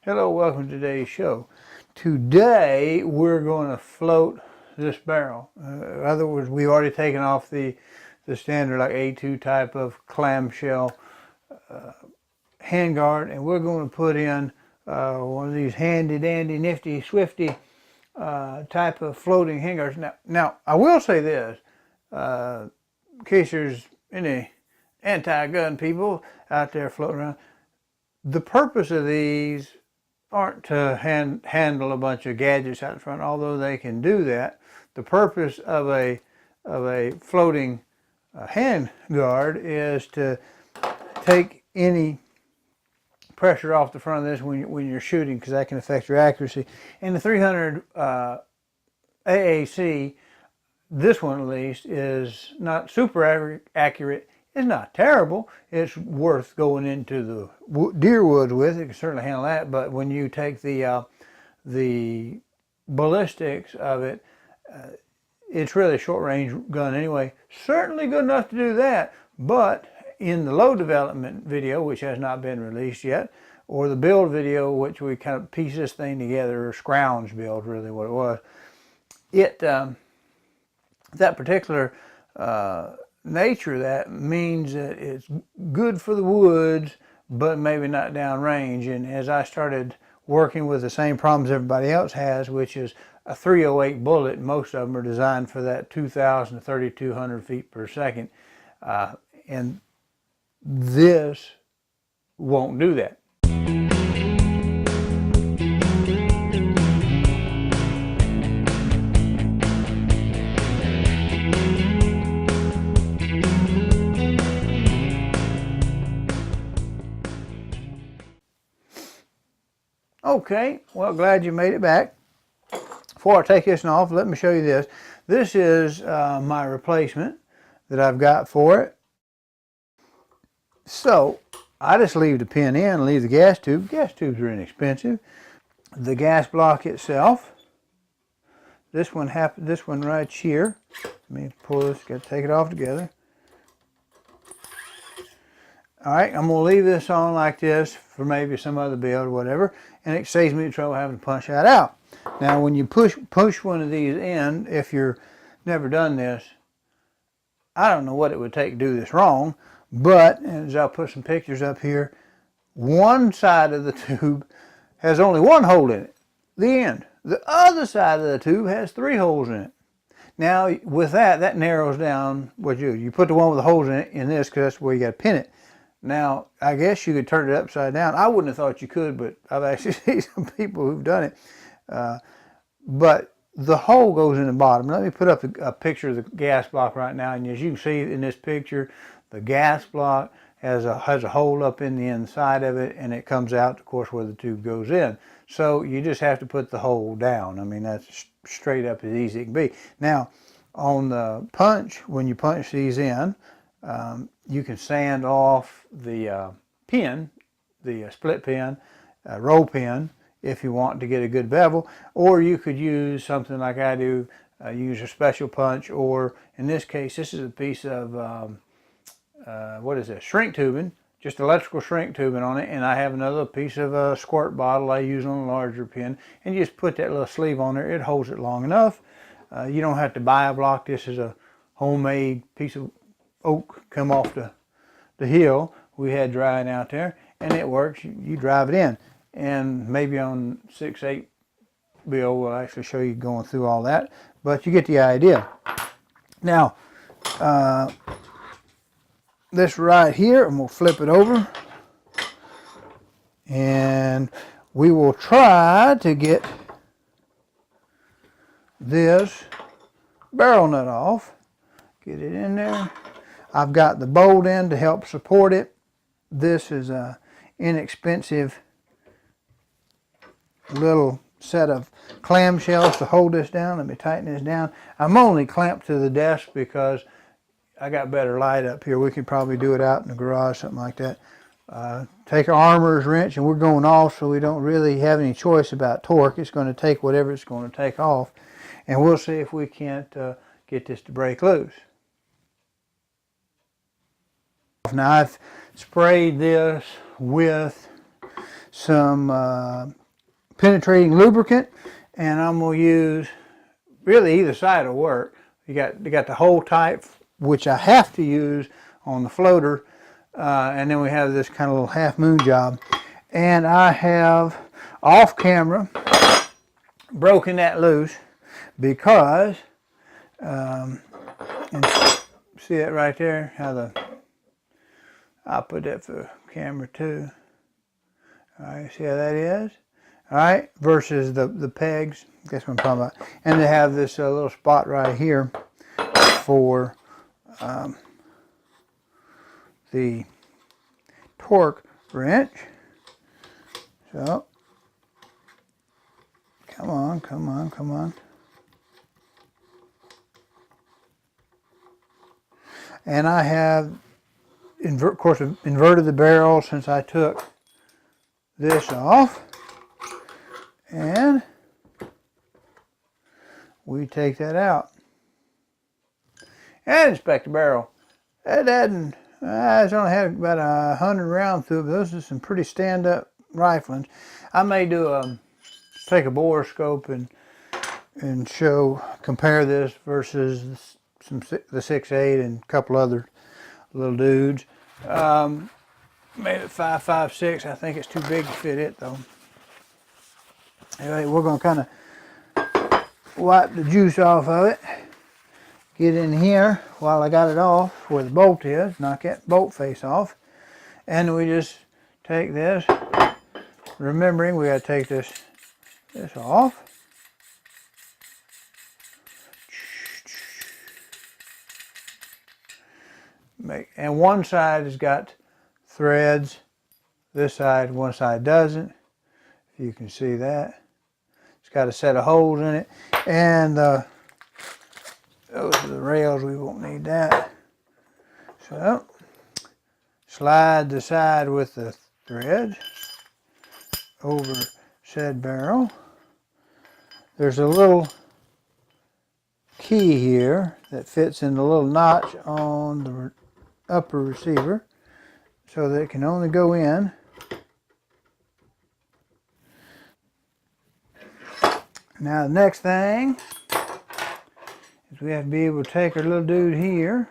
Hello, welcome to today's show. Today we're going to float this barrel. In other words, we've already taken off the standard like A2 type of clamshell handguard, and we're going to put in one of these handy dandy nifty swifty type of floating handguards. Now I will say this, in case there's any anti-gun people out there floating around, the purpose of these aren't to handle a bunch of gadgets out front, although they can do that. The purpose of a floating hand guard is to take any pressure off the front of this when you're shooting, because that can affect your accuracy. And the 300 AAC, this one at least, is not super accurate. It's not terrible. It's worth going into the deer woods with. It can certainly handle that. But when you take the ballistics of it, it's really a short-range gun anyway. Certainly good enough to do that. But in the low development video, which has not been released yet, or the build video, which we kind of piece this thing together, or scrounge build, really what it was, that particular nature of that means that it's good for the woods, but maybe not downrange. And as I started working with the same problems everybody else has, which is a 308 bullet, most of them are designed for that 2,000 to 3,200 feet per second, and this won't do that. Okay, well, glad you made it back. Before I take this off, let me show you this. This is my replacement that I've got for it. So I just leave the pin in, leave the gas tube. Gas tubes are inexpensive. The gas block itself, this one right here. Let me pull this, got to take it off together. All right, I'm going to leave this on like this for maybe some other build or whatever, and it saves me the trouble having to punch that out. Now, when you push one of these in, if you're never done this, I don't know what it would take to do this wrong, but as I'll put some pictures up here, one side of the tube has only one hole in it, the end. The other side of the tube has 3 holes in it. Now, with that narrows down what you do. You put the one with the holes in it in this, because that's where you got to pin it. Now, I guess you could turn it upside down. I wouldn't have thought you could, but I've actually seen some people who've done it. But the hole goes in the bottom. Let me put up a picture of the gas block right now. And as you can see in this picture, the gas block has a hole up in the inside of it, and it comes out, of course, where the tube goes in. So you just have to put the hole down. I mean, that's straight up as easy as it can be. Now, on the punch, when you punch these in, you can sand off the pin, the split pin, roll pin, if you want to get a good bevel, or you could use something like I do, use a special punch, or in this case, this is a piece of, what is this, shrink tubing, just electrical shrink tubing on it, and I have another piece of a squirt bottle I use on a larger pin, and you just put that little sleeve on there. It holds it long enough. You don't have to buy a block. This is a homemade piece of oak come off the hill we had drying out there, and it works. You drive it in, and maybe on 6/8 bill we'll actually show you going through all that, but you get the idea. Now, this right here, and we'll flip it over, and we will try to get this barrel nut off. Get it in there. I've got the bolt in to help support it. This is a inexpensive little set of clamshells to hold this down. Let me tighten this down. I'm only clamped to the desk because I got better light up here. We could probably do it out in the garage, something like that. Take an armorer's wrench, and we're going off, so we don't really have any choice about torque. It's going to take whatever it's going to take off, and we'll see if we can't get this to break loose. Now I've sprayed this with some penetrating lubricant, and I'm going to use, really either side will work. You got the hole type, which I have to use on the floater, and then we have this kind of little half moon job. And I have off camera broken that loose because, and see it right there, how I'll put that for camera too. All right, see how that is? All right, versus the pegs. Guess what I'm talking about. And they have this little spot right here for the torque wrench. So, come on, come on, come on. And I have, of course, inverted the barrel since I took this off. And we take that out. And inspect the barrel. That hadn't, it's only had about 100 rounds through it, but those are some pretty stand-up riflings. I may do take a bore scope and compare this versus the 6.8 and a couple other little dudes. Maybe 5.56. I think it's too big to fit it though. Anyway, we're going to kind of wipe the juice off of it. Get in here while I got it off where the bolt is. Knock that bolt face off. And we just take this. Remembering we got to take this off. And one side has got threads. This side, one side doesn't. If you can see that. It's got a set of holes in it. And those are the rails. We won't need that. So, slide the side with the threads over said barrel. There's a little key here that fits in the little notch on the upper receiver so that it can only go in. Now the next thing is we have to be able to take our little dude here,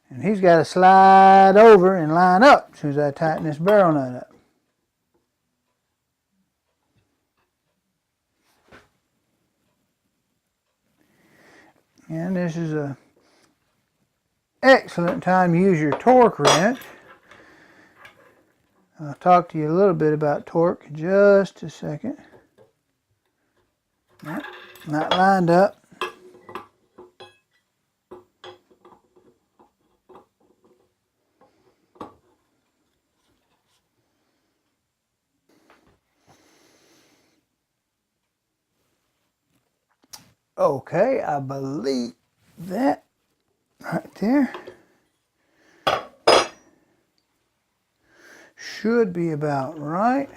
and he's got to slide over and line up as soon as I tighten this barrel nut up. And this is an excellent time to use your torque wrench. I'll talk to you a little bit about torque in just a second. Not lined up. Okay, I believe that right there should be about right.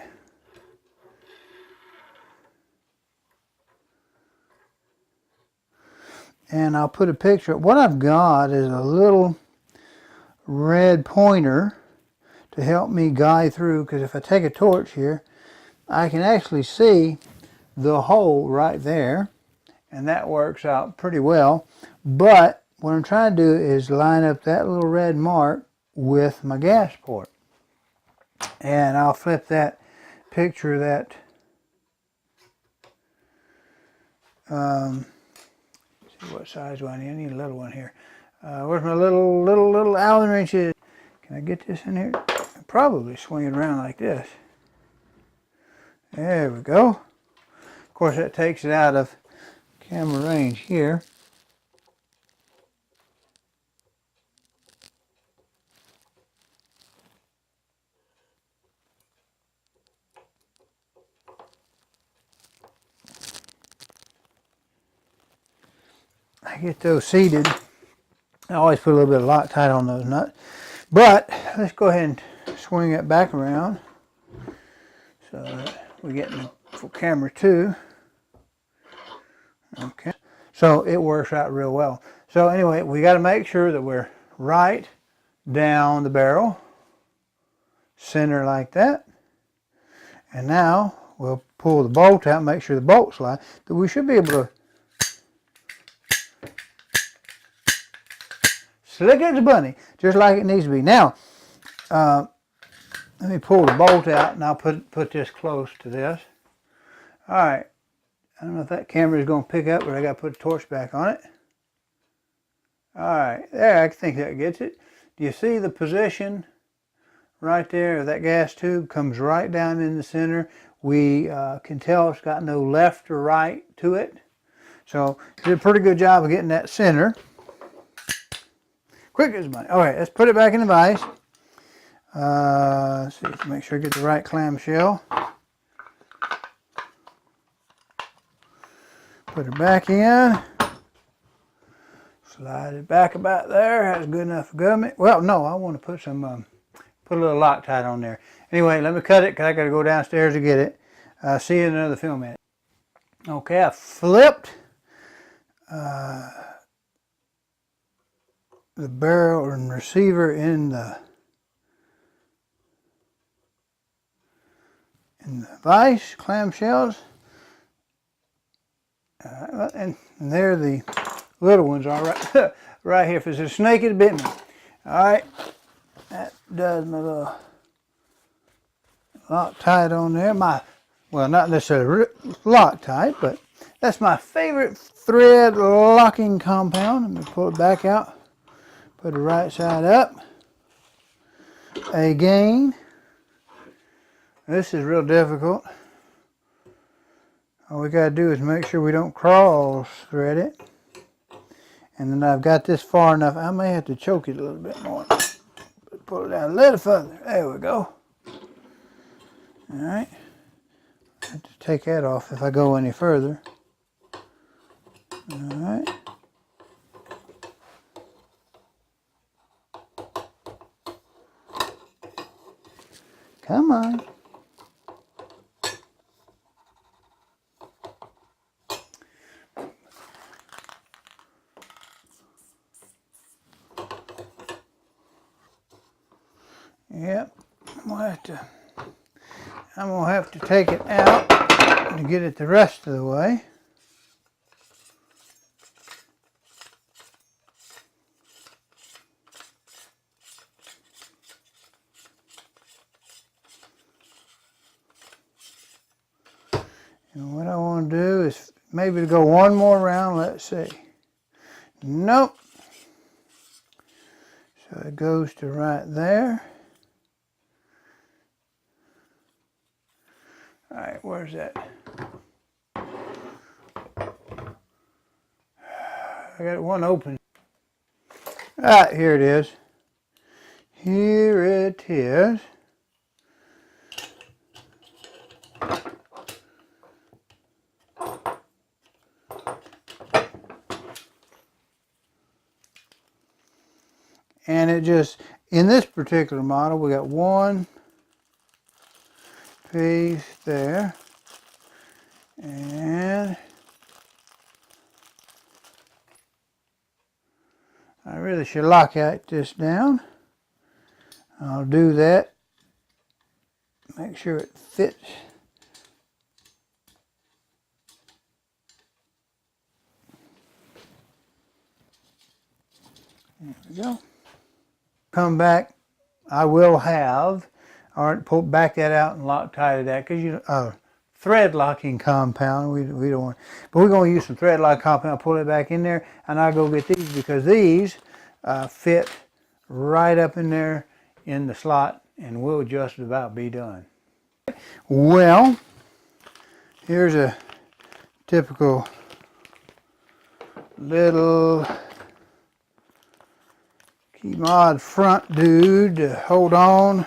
And I'll put a picture. What I've got is a little red pointer to help me guide through, because if I take a torch here, I can actually see the hole right there, and that works out pretty well. But what I'm trying to do is line up that little red mark with my gas port. And I'll flip that picture of that see what size do I need? I need a little one here. Where's my little Allen wrenches? Can I get this in here? I'll probably swing it around like this. There we go. Of course, that takes it out of camera range here. I get those seated. I always put a little bit of Loctite on those nuts. But let's go ahead and swing it back around so that we get in for camera 2. Okay. So it works out real well. So anyway, we got to make sure that we're right down the barrel, center like that. And now we'll pull the bolt out, make sure the bolt's light. But we should be able to slick as a bunny, just like it needs to be. Now, let me pull the bolt out, and I'll put this close to this. All right. I don't know if that camera is going to pick up, but I got to put the torch back on it. All right, there, I think that gets it. Do you see the position right there? That gas tube comes right down in the center. We can tell it's got no left or right to it. So, did a pretty good job of getting that center. Quick as money. All right, let's put it back in the vise. Let's see, make sure I get the right clamshell. Put it back in. Slide it back about there. That's good enough for government. Well, no, I want to put some, put a little Loctite on there. Anyway, let me cut it because I got to go downstairs to get it. See you in another film minute. Okay, I flipped the barrel and receiver in the vise, clamshells. And there the little ones are right, right here. If it's a snake, it bit me. All right, that does my little Loctite on there. Well, not necessarily Loctite, but that's my favorite thread locking compound. Let me pull it back out. Put the right side up. Again, this is real difficult. All we got to do is make sure we don't cross thread it. And then I've got this far enough. I may have to choke it a little bit more. Pull it down a little further. There we go. All right. I have to take that off if I go any further. All right. Come on. Yep, I'm gonna have to take it out to get it the rest of the way. And what I want to do is maybe to go one more round. Let's see. Nope. So it goes to right there. All right, where's that? I got one open. All right, here it is. Here it is. And it just, in this particular model, we got one piece there, and I really should lockout this down. I'll do that. Make sure it fits. There we go. Come back. I will have, all right, back that out and Loctite that, because you thread locking compound, we don't want, but we're going to use some thread lock compound. Pull it back in there, and I'll go get these because these fit right up in there in the slot, and we'll just about be done. Well, here's a typical little mod front dude to hold on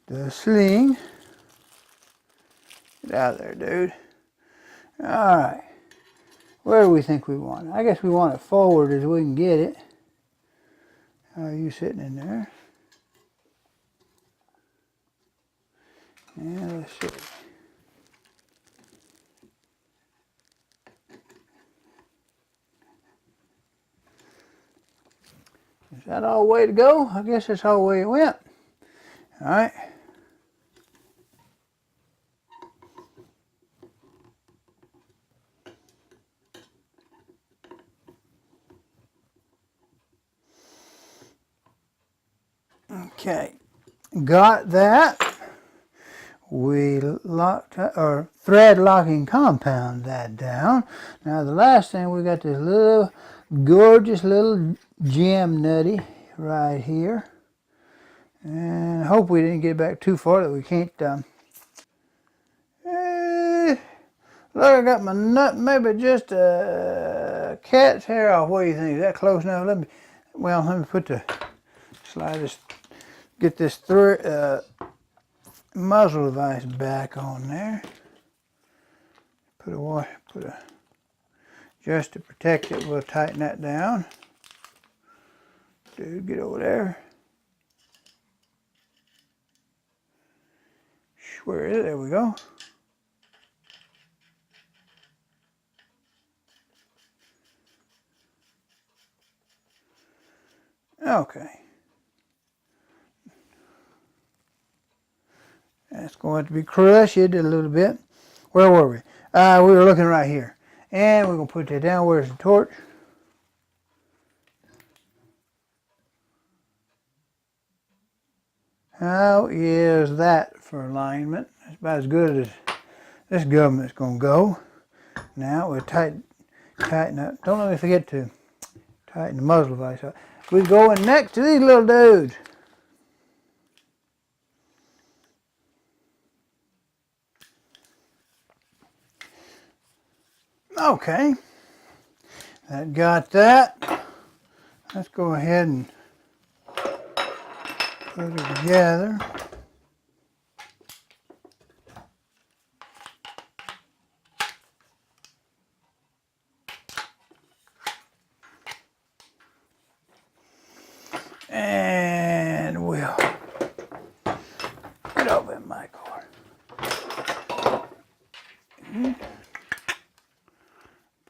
the sling. Get out of there, dude. All right, where do we think we want it? I guess we want it forward as we can get it. How are you sitting in there? Yeah, let's see. Is that all the way to go? I guess that's all the way it went. All right. Okay, got that. We locked or thread locking compound that down. Now the last thing, we got this little gorgeous little gem nutty right here. And I hope we didn't get back too far that we can't. Look, I got my nut, maybe just a cat's hair off. What do you think? Is that close enough? Let me put the, slide this, get this muzzle device back on there. Just to protect it, we'll tighten that down. Dude, get over there. Where is it? There we go. Okay. That's going to be crushed a little bit. Where were we? We were looking right here. And we're going to put that down. Where's the torch? How is that for alignment? That's about as good as this government's going to go. Now we'll tighten up. Don't let me forget to tighten the muzzle device up. We're going next to these little dudes. Okay, that got that. Let's go ahead and put it together. And we'll get over in my car.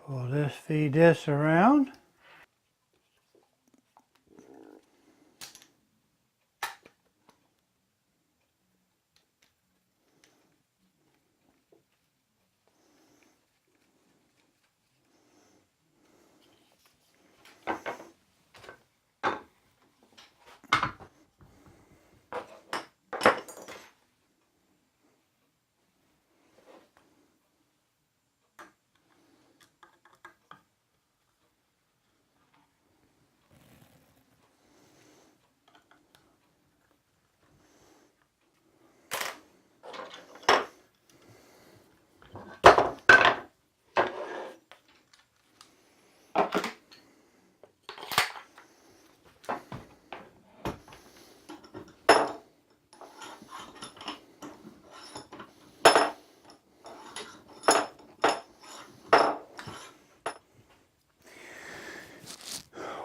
Pull this, feed this around.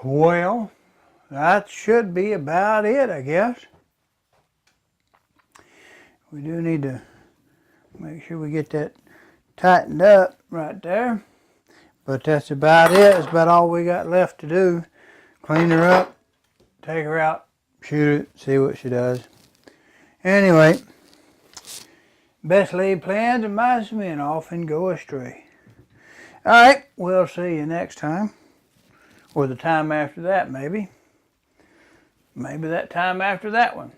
Well, that should be about it, I guess. We do need to make sure we get that tightened up right there. But that's about it. That's about all we got left to do. Clean her up, take her out, shoot it, see what she does. Anyway, best laid plans of mice and men often go astray. Alright, we'll see you next time. Or the time after that, maybe. Maybe that time after that one.